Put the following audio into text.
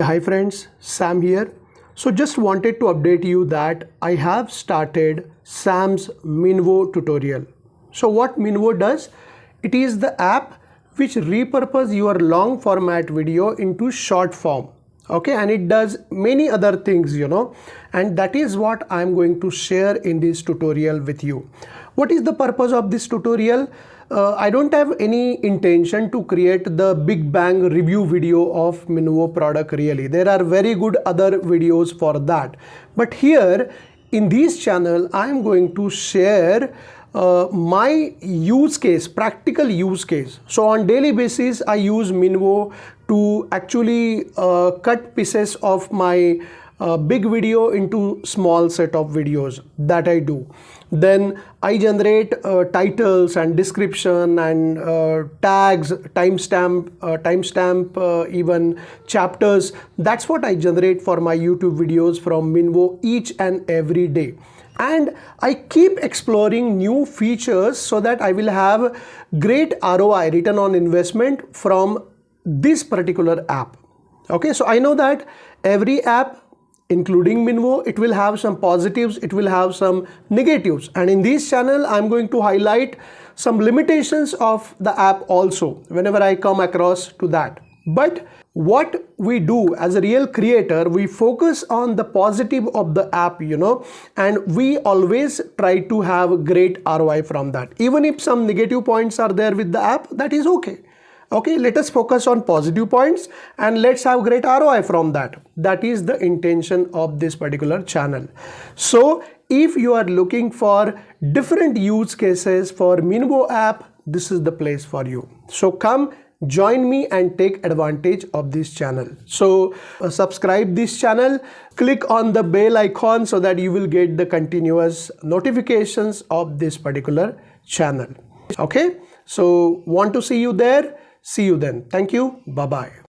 Hi friends, Sam here. So just wanted to update you that I have started Sam's Minvo tutorial. So what Minvo does, it is the app which repurpose your long format video into short form. Okay, and it does many other things, and that is what I'm going to share in this tutorial with you. What is the purpose of this tutorial? I don't have any intention to create the big bang review video of Minvo product really. There are very good other videos for that. But here in this channel, I am going to share my use case, practical use case. So on daily basis, I use Minvo to actually cut pieces of my big video into small set of videos that I do. Then I generate titles and description and tags, timestamp, even chapters. That's what I generate for my YouTube videos from Minvo each and every day. And I keep exploring new features so that I will have great ROI, return on investment, from this particular app. Okay, so I know that every app, including Minvo, it will have some positives, it will have some negatives, and in this channel I'm going to highlight some limitations of the app also whenever I come across to that. But what we do as a real creator, we focus on the positive of the app, and we always try to have great ROI from that. Even if some negative points are there with the app, that is okay. Okay, let us focus on positive points and let's have great ROI from that. That is the intention of this particular channel. So if you are looking for different use cases for Minvo app, this is the place for you. So come join me and take advantage of this channel. So subscribe this channel, click on the bell icon so that you will get the continuous notifications of this particular channel. Okay, so want to see you there. See you then. Thank you. Bye-bye.